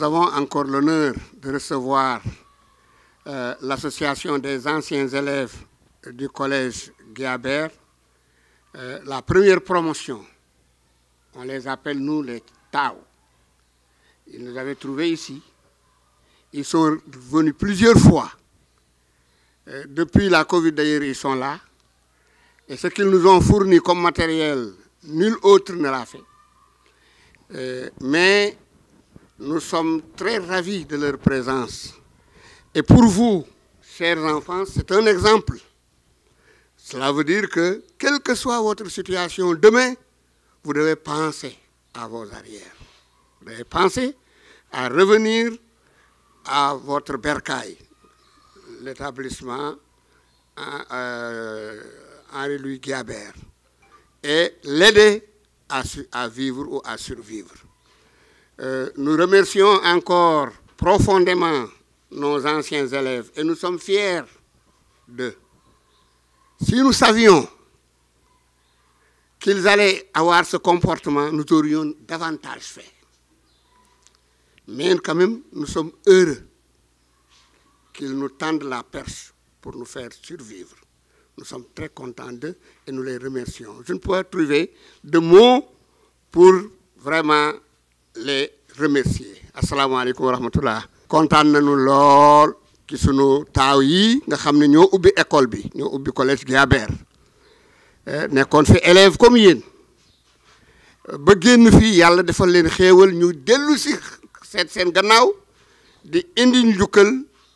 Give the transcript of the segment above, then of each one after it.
avons encore l'honneur de recevoir l'association des anciens élèves du collège Guiabert, la première promotion. On les appelle, nous, les Tao. Ils nous avaient trouvés ici. Ils sont venus plusieurs fois. Depuis la Covid, d'ailleurs, ils sont là. Et ce qu'ils nous ont fourni comme matériel, nul autre ne l'a fait. Mais nous sommes très ravis de leur présence. Et pour vous, chers enfants, c'est un exemple. Cela veut dire que, quelle que soit votre situation demain, vous devez penser à vos arrières. Vous devez penser à revenir à votre bercail, l'établissement Henri-Louis Guiabert, et l'aider à vivre ou à survivre. Nous remercions encore profondément nos anciens élèves et nous sommes fiers d'eux. Si nous savions qu'ils allaient avoir ce comportement, nous aurions davantage fait. Mais quand même, nous sommes heureux qu'ils nous tendent la perche pour nous faire survivre. Nous sommes très contents d'eux et nous les remercions. Je ne peux pas trouver de mots pour vraiment les remercier. Assalamu alaikum wa rahmatullah. Kontaan nañu lool ci sunu taaw yi nga xam ne ñoo ubbi école bi ñoo ubbi collège Guiabert nekkoon fi élève comme yéen ba génn fii yàlla defal leen xéewal ñu dellu si seet seen gannaaw di indi njukkal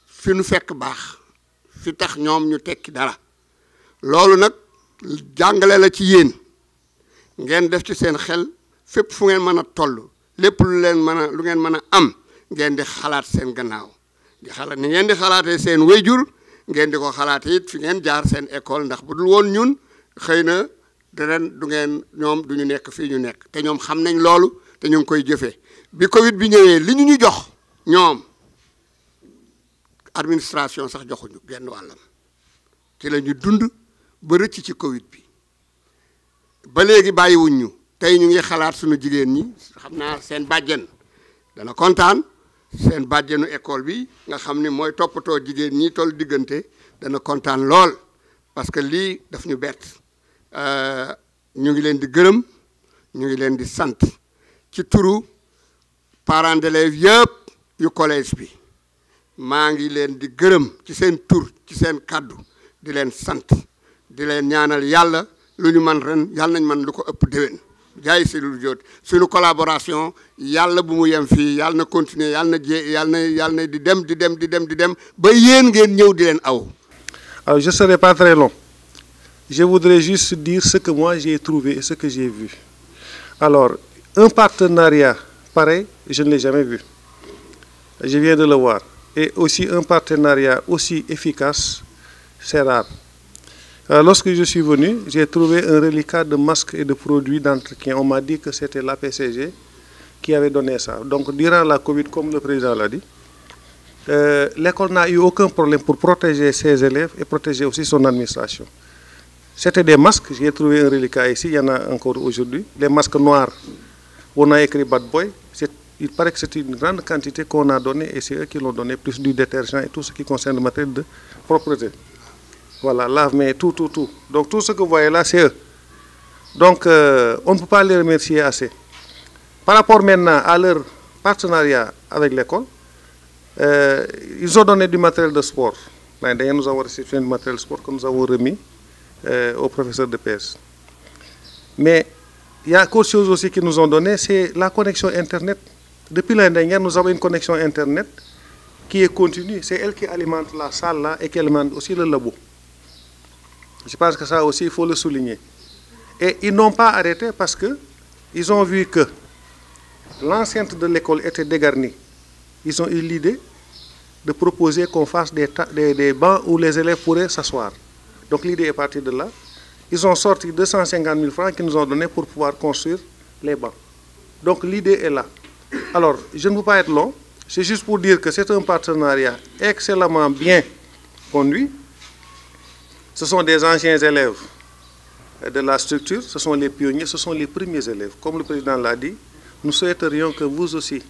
fi nu fekk baax fi tax ñoom ñu tekki dara loolu nag jàngale la ci yéen ngeen def ci seen xel fépp fu ngeen mën a toll lépp lu ngeen mën a am ngeen di xalaat seen gannaaw di xalaat ni ngeen di xalaatee seen wayjur ngeen di ko xalaatee it fi ngeen jaar seen école ndax bu dul woon ñun xëy na ren du ngeen ñoom du ñu nekk fii ñu nekk te ñoom xam nañ loolu te ñu ngi koy jëfee bi Covid bi ñëwee li ñu jox ñoom administration sax joxuñu genn wàllam ci la ñu dund ba rëcc ci Covid bi ba léegi bàyyiwuñ ñu tey ñu ngi xalaat suñu jigéen ñi xam naa seen bàjjen dana kontaan seen bàjjenu école bi nga xam ni mooy toppatoo jigéen ñi toll diggante dana kontaan lool parce que lii daf ñu bett ñu ngi leen di gërëm ñu ngi leen di sant ci turu parents d'élèves yëpp yu collège bi maa ngi leen di gërëm ci seen tur ci seen kàddu di leen sant di leen ñaanal yàlla lu ñu man ren yàlla nañ man lu ko ëpp déwén jaay si lu jot suñu collaboration yàlla bu mu yem fii yàlla na continuer yàlla na di dem ba yéen ngeen ñëw di leen aw. Alors je serai pas très long. Je voudrais juste dire ce que moi j'ai trouvé et ce que j'ai vu. Alors, un partenariat pareil, je ne l'ai jamais vu. Je viens de le voir. Et aussi un partenariat aussi efficace, c'est rare. Lorsque je suis venu, j'ai trouvé un reliquat de masques et de produits d'entretien. On m'a dit que c'était l'APCG qui avait donné ça. Donc, durant la Covid, comme le président l'a dit, l'école n'a eu aucun problème pour protéger ses élèves et protéger aussi son administration. C'était des masques, j'ai trouvé un reliquat ici, il y en a encore aujourd'hui. Les masques noirs, on a écrit Bad Boy. Il paraît que c'est une grande quantité qu'on a donné et c'est eux qui l'ont donné, plus du détergent et tout ce qui concerne le matériel de propreté. Voilà, lave-mains, tout. Donc tout ce que vous voyez là, c'est eux. Donc on ne peut pas les remercier assez. Par rapport maintenant à leur partenariat avec l'école, ils ont donné du matériel de sport. D'ailleurs, nous avons réceptionné du matériel de sport que nous avons remis aux professeurs de PS. Mais il y a autre chose aussi qu'ils nous ont donné, c'est la connexion Internet. Depuis l'année dernière, nous avons une connexion Internet qui est continue. C'est elle qui alimente la salle là et qui alimente aussi le labo. Je pense que ça aussi, il faut le souligner. Et ils n'ont pas arrêté parce qu'ils ont vu que l'enceinte de l'école était dégarnie. Ils ont eu l'idée de proposer qu'on fasse des bancs où les élèves pourraient s'asseoir. Donc l'idée est partie de là. Ils ont sorti 250 000 francs qu'ils nous ont donnés pour pouvoir construire les bancs. Donc l'idée est là. Alors, je ne veux pas être long. C'est juste pour dire que c'est un partenariat excellemment bien conduit. Ce sont des anciens élèves de la structure, ce sont les pionniers, ce sont les premiers élèves. Comme le président l'a dit, nous souhaiterions que vous aussi,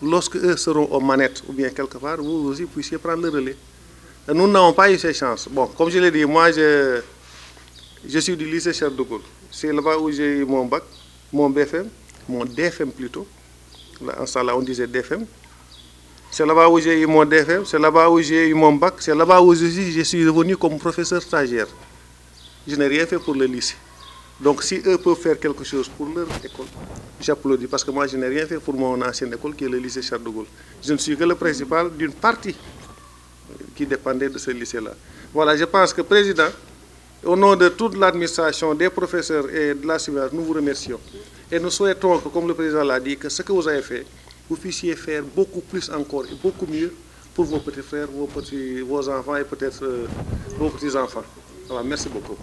lorsque eux seront aux manettes ou bien quelque part, vous aussi puissiez prendre le relais. Et nous n'avons pas eu ces chances. Bon, comme je l'ai dit, moi je suis du lycée Charles de Gaulle. C'est là-bas où j'ai eu mon bac, mon BFM, mon DFM plutôt. Là, en ça, là, on disait DFM. C'est là-bas où j'ai eu mon DFM, c'est là-bas où j'ai eu mon bac, c'est là-bas où je suis revenu comme professeur stagiaire. Je n'ai rien fait pour le lycée. Donc si eux peuvent faire quelque chose pour leur école, j'applaudis parce que moi je n'ai rien fait pour mon ancienne école qui est le lycée Charles de Gaulle. Je ne suis que le principal d'une partie qui dépendait de ce lycée-là. Voilà, je pense que Président, au nom de toute l'administration, des professeurs et de la surveillance, nous vous remercions. Et nous souhaitons que, comme le Président l'a dit, que ce que vous avez fait, vous puissiez faire beaucoup plus encore et beaucoup mieux pour vos petits frères, vos enfants et peut-être vos petits-enfants. Voilà, merci beaucoup.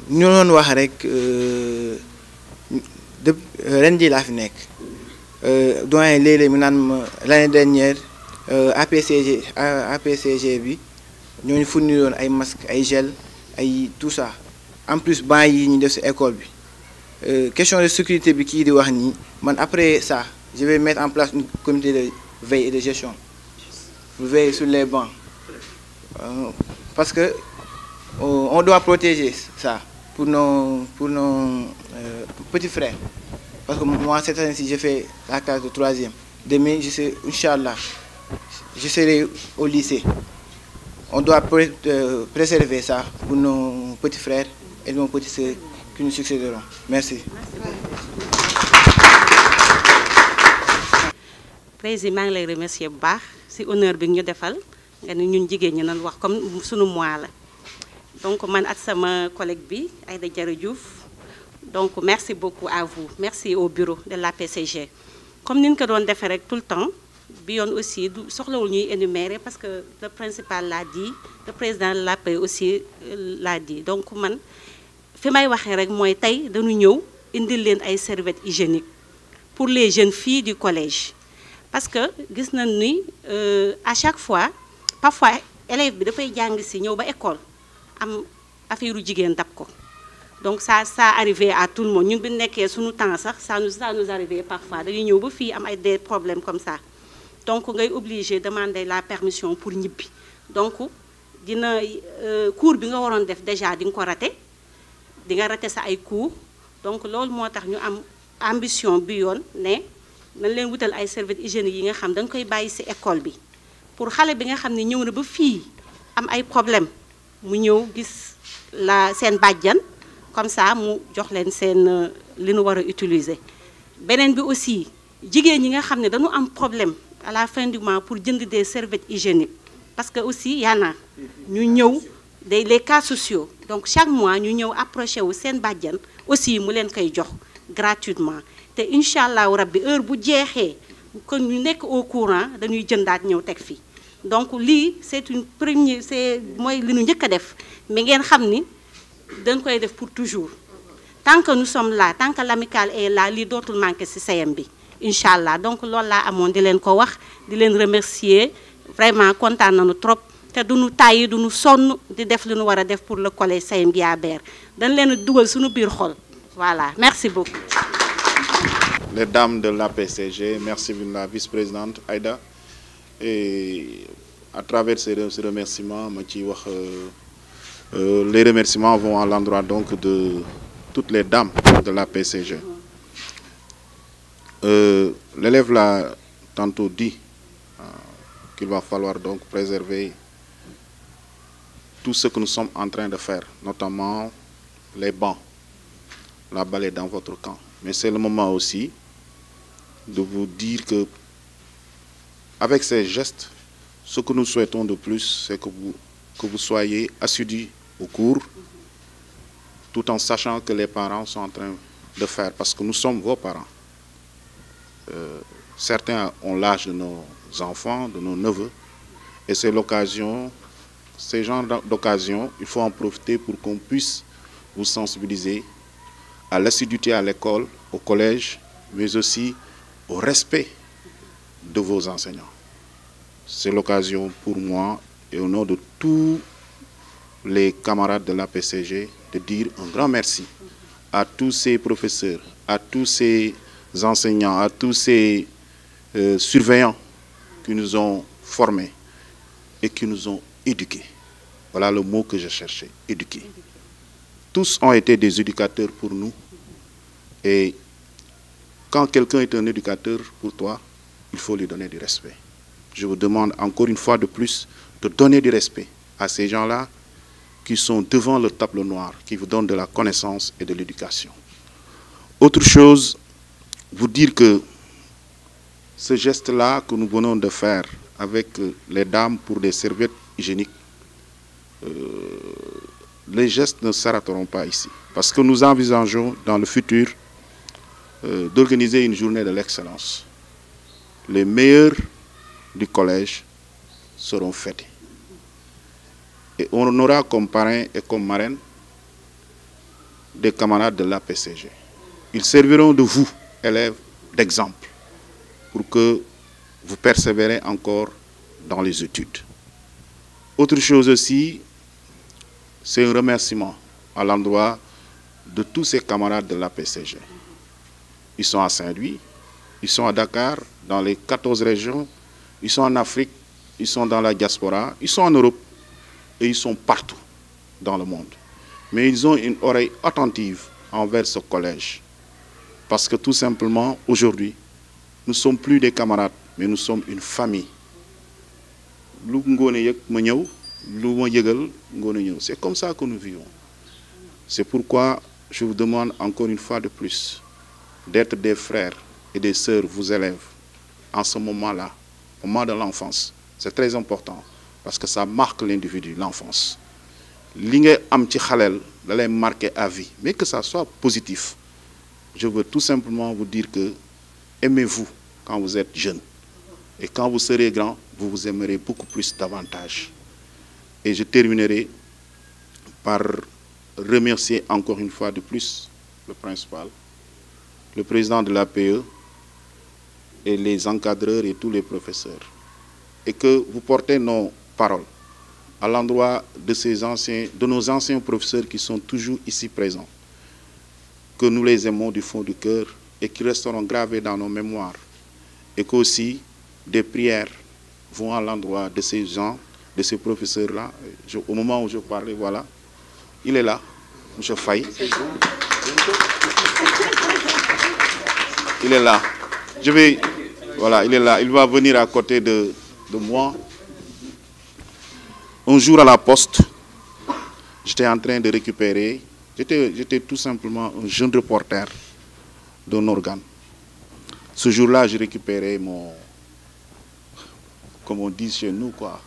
Nous avons dit que l'année dernière, APCG, nous avons fourni des masques, des gels, tout ça. En plus, nous avons fait l'école. Question de sécurité, après ça, je vais mettre en place un comité de veille et de gestion pour veiller sur les bancs. Parce que on doit protéger ça pour nos petits frères. Parce que moi, cette année-ci, j'ai fait la classe de 3e. Demain, Inch'Allah, je serai au lycée. On doit préserver ça pour nos petits frères et nos petites sœurs qui nous succéderont. Merci. Président, je les remercie beaucoup. C'est un honneur de nous faire. Nous avons comme sunu mois la. Donc man ak sama collègue bi Aïda Diarra Diouf. Donc merci beaucoup à vous. Merci au bureau de l'APCG. Comme nous ko doon défé rek tout le temps, bi yoon aussi soxlawul ñuy énumérer parce que le principal l'a dit, le président de l'AP aussi l'a dit. Donc man fi may waxé rek moy tay dañu ñëw indil leen ay serviettes hygiéniques pour les jeunes filles du collège. Parce que gis nañ ni à chaque fois parfois élève bi dafay jàng si ñëw ba école am affaire jigéen dab ko donc ça arrivait à tout le monde ñun bi nekkee suñu temps sax ça nous arrivait parfois dañuy ñëw ba fii am ay des problèmes comme ça donc ngay obligé demander la permission pour ñibbi donc dina cours bi nga waroon def déjà di nga ko raté di nga raté sa ay cours donc loolu moo tax ñu am ambition bi yoon ne nañ leen wutal ay serviettes hygiéniques yi nga xam da nga koy bàyyi si école bi pour xale bi nga xam ne ñëw na ba fii am ay problème mu ñëw gis seen bàjjan comme ça mu jox leen seen li nu war a utiliser. beneen bi aussi jigéen ñi nga xam ne dañu am problème à la fin du mois pour jënd des serviettes hygiéniques parce que aussi y en a ñu ñëw les cas sociaux donc chaque mois ñu ñëw approché wu seen bàjjan aussi mu leen koy jox gratuitement te incha allahu rabbi heure bu jeexee kon ñu nekk au courant dañuy jëndaat ñëw teg fii donc lii c'est une première c'est mooy li ñu njëkk a def mais ngeen xam ni dañ koy def pour toujours tant que nous sommes là tant que l'amicale est là lii dootul manqué ci CM bi incha allah donc loolu laa amoon di leen ko wax di leen remercier vraiment kontaan nañu trop te duñu tàyyi duñu sonn di def li ñu war a def pour le collège CM Guiabert dañ leen a dugal suñu biir xol voilà merci beaucoup. Les dames de l'APCG, merci la vice-présidente Aïda. Et à travers ces remerciements, les remerciements vont à l'endroit donc de toutes les dames de l'APCG. L'élève l'a tantôt dit qu'il va falloir donc préserver tout ce que nous sommes en train de faire, notamment les bancs, la balle est dans votre camp. Mais c'est le moment aussi de vous dire que avec ces gestes, ce que nous souhaitons de plus, c'est que vous soyez assidus au cours, tout en sachant que les parents sont en train de faire, parce que nous sommes vos parents. Certains ont l'âge de nos enfants, de nos neveux, et c'est l'occasion, ces genres d'occasions, il faut en profiter pour qu'on puisse vous sensibiliser à l'assiduité à l'école, au collège, mais aussi au respect de vos enseignants. C'est l'occasion pour moi et au nom de tous les camarades de l'APCG de dire un grand merci à tous ces professeurs, à tous ces enseignants, à tous ces surveillants qui nous ont formés et qui nous ont éduqués. Voilà le mot que je cherchais, éduquer. Tous ont été des éducateurs pour nous. Et quand quelqu'un est un éducateur pour toi, il faut lui donner du respect. Je vous demande encore une fois de plus de donner du respect à ces gens-là qui sont devant le tableau noir, qui vous donnent de la connaissance et de l'éducation. Autre chose, vous dire que ce geste-là que nous venons de faire avec les dames pour des serviettes hygiéniques, les gestes ne s'arrêteront pas ici. Parce que nous envisageons dans le futur d'organiser une journée de l'excellence. Les meilleurs du collège seront fêtés. Et on aura comme parrain et comme marraine des camarades de l'APCG. Ils serviront de vous, élèves, d'exemple, pour que vous persévérez encore dans les études. Autre chose aussi, c'est un remerciement à l'endroit de tous ces camarades de l'APCG. Ils sont à Saint-Louis, ils sont à Dakar, dans les 14 régions, ils sont en Afrique, ils sont dans la diaspora, ils sont en Europe et ils sont partout dans le monde. Mais ils ont une oreille attentive envers ce collège. Parce que tout simplement, aujourd'hui, nous ne sommes plus des camarades, mais nous sommes une famille. C'est comme ça que nous vivons. C'est pourquoi je vous demande encore une fois de plus d'être des frères et des sœurs, vous élèves, en ce moment-là, au moment de l'enfance. C'est très important parce que ça marque l'individu, l'enfance. L'ingé am ci xalel da lay marquer à vie, mais que ça soit positif. Je veux tout simplement vous dire que aimez-vous quand vous êtes jeune. Et quand vous serez grand, vous vous aimerez beaucoup plus davantage. Et je terminerai par remercier encore une fois de plus le principal, le président de l'APE et les encadreurs et tous les professeurs. Et que vous portez nos paroles à l'endroit de nos anciens professeurs qui sont toujours ici présents. Que nous les aimons du fond du cœur et qui resteront gravés dans nos mémoires. Et qu'aussi des prières vont à l'endroit de ces gens, de ces professeurs-là. Au moment où je parlais, voilà, il est là, M. Faye. Il est là. Voilà, il est là. Il va venir à côté de moi. Un jour à la poste, j'étais en train de récupérer, j'étais tout simplement un jeune reporter d'un organe. Ce jour-là, j'ai récupéré mon, comme on dit chez nous, quoi.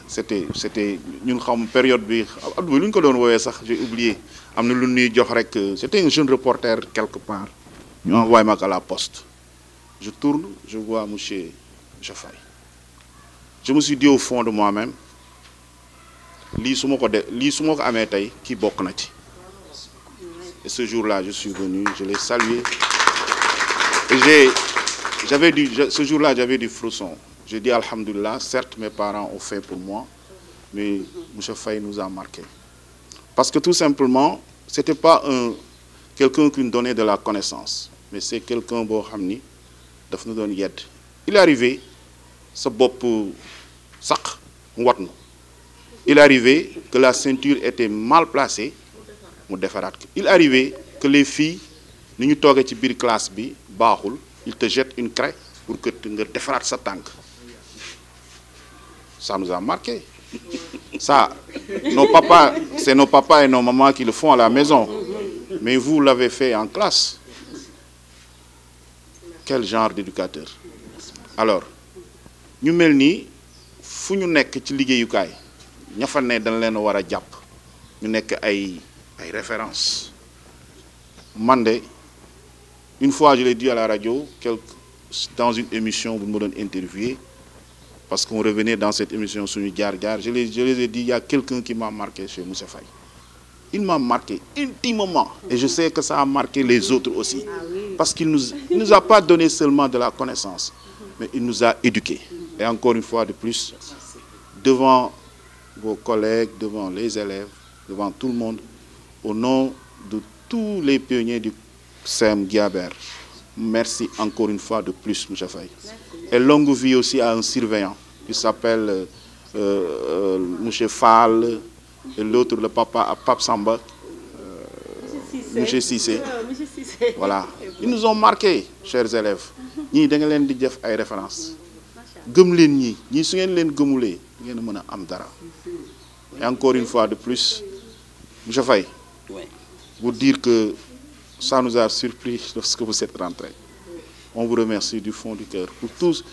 C'était une période, j'ai oublié, c'était un jeune reporter quelque part. Nous envoyons à la poste. Je tourne, je vois M. Jafaï. Je me suis dit au fond de moi-même, et ce jour-là, je suis venu, je l'ai salué. Et ce jour-là, j'avais du frisson. J'ai dit Alhamdulillah, certes mes parents ont fait pour moi, mais M. Faye nous a marqué. Parce que tout simplement, ce n'était pas quelqu'un qui nous donnait de la connaissance, mais c'est quelqu'un qui nous donne yed. Il est arrivé, ce bop sac, il est arrivé que la ceinture était mal placée. Il est arrivé que les filles, nous nous togué ci bir classe bi baxul, ils te jettent une craie pour que tu défrates sa tank. Ça nous a marqué. Ça, c'est nos papas et nos mamans qui le font à la maison. Mais vous l'avez fait en classe. Quel genre d'éducateur? Alors, nous melni fu ñu nekk ci liggéeyukaay ña fa ne dañ leen war a jàpp ñu nekk ay références. Mandé, une fois je l'ai dit à la radio, dans une émission, vous me donnez interviewé, parce qu'on revenait dans cette émission sur une gare, je les ai dit, il y a quelqu'un qui m'a marqué chez Moussa Faye. Il m'a marqué intimement, et je sais que ça a marqué les autres aussi, parce qu'il ne nous a pas donné seulement de la connaissance, mais il nous a éduqués. Et encore une fois de plus, devant vos collègues, devant les élèves, devant tout le monde, au nom de tous les pionniers du CEM Guiabert. Merci encore une fois de plus, M. Faye. Et longue vie aussi à un surveillant qui s'appelle M. Fall, et l'autre, le papa à Pape Samba, M. Cissé. Voilà. Ils nous ont marqués, chers élèves. Nous avons des références. Et encore une fois de plus, M. Faye, vous dire que ça nous a surpris lorsque vous êtes rentré. On vous remercie du fond du cœur pour tous.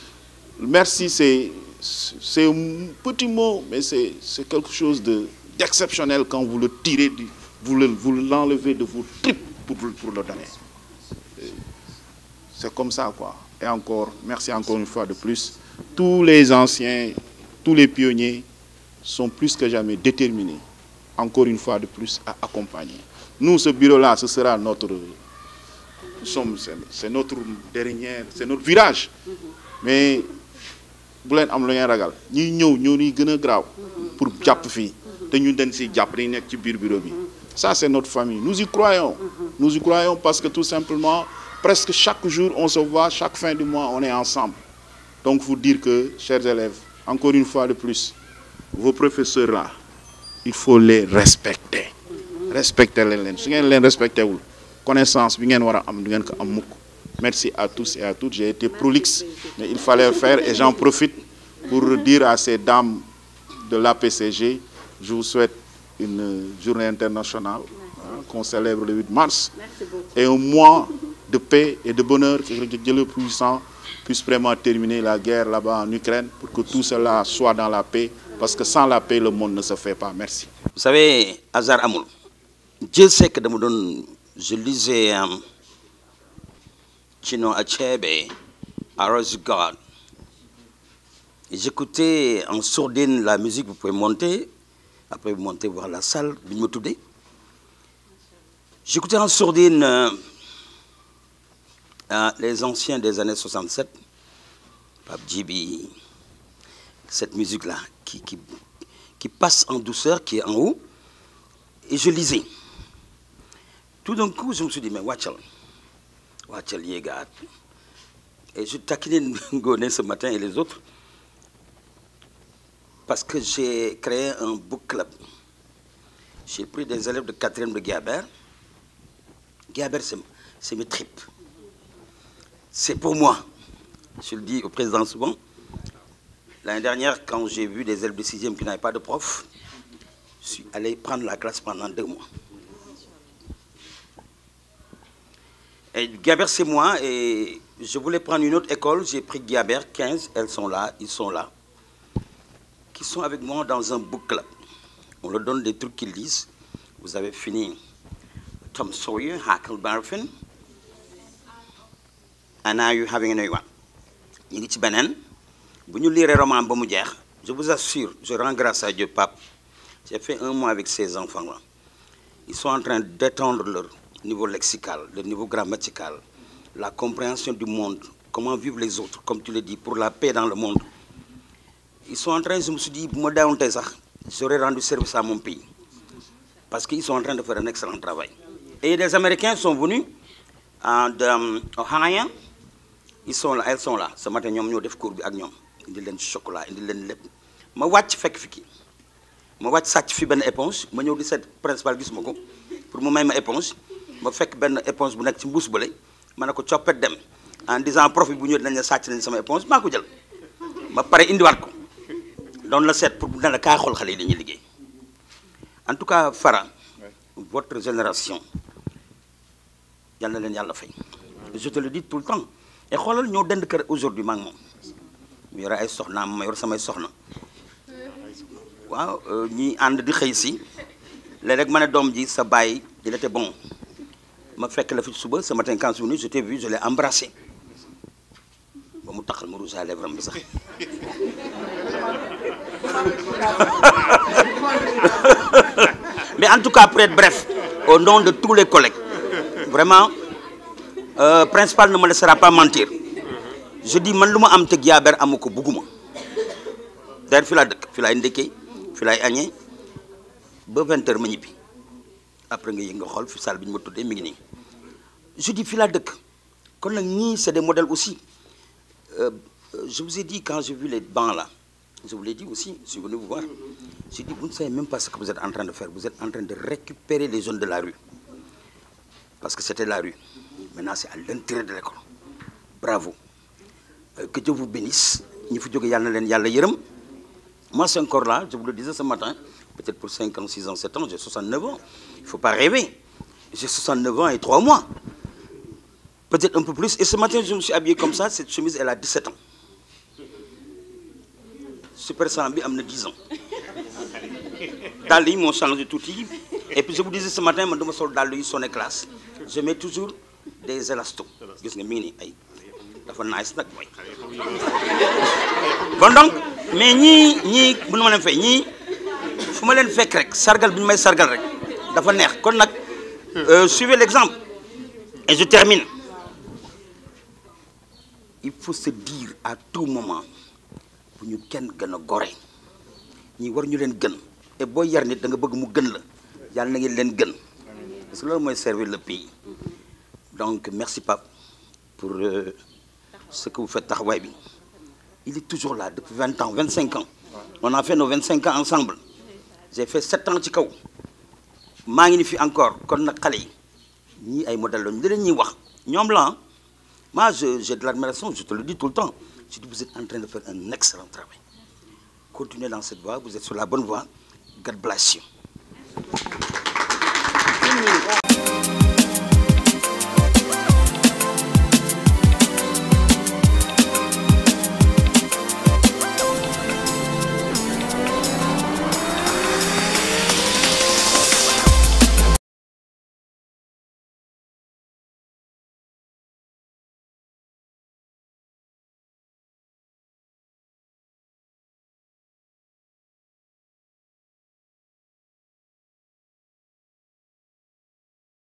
Merci, c'est un petit mot, mais c'est quelque chose d'exceptionnel quand vous le tirez, vous l'enlevez de vos tripes pour le donner. C'est comme ça, quoi. Et encore, merci encore une fois de plus. Tous les anciens, tous les pionniers sont plus que jamais déterminés, encore une fois de plus, à accompagner. Nous, ce bureau-là, ce sera notre... C'est notre dernière, c'est notre virage. Mais, vous l'avez amené à ragal. Nous sommes pour Japfi. Ça, c'est notre famille. Nous y croyons. Nous y croyons parce que tout simplement, presque chaque jour, on se voit, chaque fin du mois, on est ensemble. Donc, vous dire que, chers élèves, encore une fois de plus, vos professeurs-là, il faut les respecter. Respectez-les. Si vous les respectez, connaissance, merci à tous et à toutes. J'ai été prolixe, mais il fallait le faire et j'en profite pour dire à ces dames de l'APCG, je vous souhaite une journée internationale qu'on célèbre le 8 mars et un mois de paix et de bonheur, que Dieu le puissant puisse vraiment terminer la guerre là-bas en Ukraine pour que tout cela soit dans la paix, parce que sans la paix, le monde ne se fait pas. Merci. Vous savez, Hazar Amoul, Dieu sait que je lisais Chino Achebe, Arrows God. J'écoutais en sourdine la musique, vous pouvez monter, après vous montez voir la salle, j'écoutais en sourdine les anciens des années 67, Pape Djibi, cette musique-là qui passe en douceur, qui est en haut, et je lisais. Tout d'un coup, je me suis dit, mais Wachal Yegat. Et je taquinais Ngoné ce matin et les autres, parce que j'ai créé un book club. J'ai pris des élèves de 4e de Guiabert. Guiabert, c'est mes tripes. C'est pour moi. Je le dis au président souvent. L'année dernière, quand j'ai vu des élèves de 6e qui n'avaient pas de prof, je suis allé prendre la classe pendant 2 mois. Et Guiabert, c'est moi, et je voulais prendre une autre école. J'ai pris Guiabert, 15, elles sont là, ils sont là, qui sont avec moi dans un book club. On leur donne des trucs qu'ils lisent. Vous avez fini Tom Sawyer, Huckleberry Finn, and now you're having a new one. Ñu ngi ci beneen bu ñu lire roman ba mu jeex, je vous assure, je rends grâce à Dieu, Pape. J'ai fait 1 mois avec ces enfants-là. Ils sont en train d'étendre leur niveau lexical, le niveau grammatical, la compréhension du monde, comment vivent les autres, comme tu le dis, pour la paix dans le monde. Ils sont en train, je me suis dit, j'aurais rendu service à mon pays. Parce qu'ils sont en train de faire un excellent travail. Et des Américains sont venus Ohio. Ils sont là, elles sont là. Ce matin, nous avons fait cours avec nous. Ils ont chocolat, ils ont lait. Je watch fek fiki. Je watch sàcc fi ben éponge, ma ñëw di set principal gis mako pour mu may ma éponge, ma fekk ben éponge bu nek ci mbuus bële, ma ne ko coppet dem en disant prof bu ñëw dañ la sàcc nañ sama éponge maa ko jël. Ma pare indiwaat ko. Doon la set pour bu na la kaa xool xale yi dañuy liggéey. En tout cas, Fara, votre génération, yal na leen yàlla fay. Je te le dis tout le temps. Et xoolal ñoo dend kër aujourd'hui maa ngi moom. mu yore ay soxnaam ma yor samay soxna. waaw ñi ànd di xëy si léeg-léeg ma ne doom ji sa baay il était bon ma fekk la fi suba ce matin quand je t'ai vu je l'ai embrassé ba mu taxal ma rouge à lèvres bi sax mais en tout cas pour être bref au nom de tous les collègues vraiment principal ne me laissera pas mentir je dis man lu ma am te Guiabert amu ko bugguma d'ailleurs fi laa dëkk fi laay ndekkee fi laay añee ba 20h ma ñibbi après nga yëg nga xool fi salle bi ñu ma tuddee mi ngi nii je dis fii laa dëkk kon nag ñii c'est des modèles aussi. Je vous ai dit quand j'ai vu les bancs là, je vous l'ai dit aussi, je suis venu vous voir. J'ai dit, vous ne savez même pas ce que vous êtes en train de faire. Vous êtes en train de récupérer les zones de la rue. Parce que c'était la rue. Maintenant, c'est à l'intérieur de l'école. Bravo. Que Dieu vous bénisse. Moi, c'est encore là, je vous le disais ce matin, peut-être pour 5 ans, 6 ans, 7 ans, j'ai 69 ans. Il ne faut pas rêver. J'ai 69 ans et 3 mois. Peut-être un peu plus. Et ce matin, je me suis habillé comme ça. Cette chemise, elle a 17 ans. Super Sambi, elle a 10 ans. Dali, m'ont changé tout. Et puis je vous disais ce matin, je me suis dit son classe. Je mets toujours des élastos. Bon donc, mais ni bu ma leen fay ñii fu ma leen fekk rek sargal bi ñu may sargal rek dafa neex kon nag suivez l'exemple et je termine. Il faut se dire à tout moment bu ñu kenn gën a gore ñi war ñu leen gën et boo yar nit da nga bëgg mu gën la yàlla na ngeen leen gën parce que loolu mooy servir le pays. Donc merci Pape pour ce que vous faites taxawaay bi. Il est toujours là depuis 20 ans, 25 ans. On a fait nos 25 ans ensemble. J'ai fait 7 ans ci kaw. maa ngi ni fi encore kon nag xale yi ñii ay modèles lañu li leen ñuy wax ñoom la moi j'ai de l'admiration, je te le dis tout le temps. Je dis vous êtes en train de faire un excellent travail. Continuez dans cette voie, vous êtes sur la bonne voie. God bless you.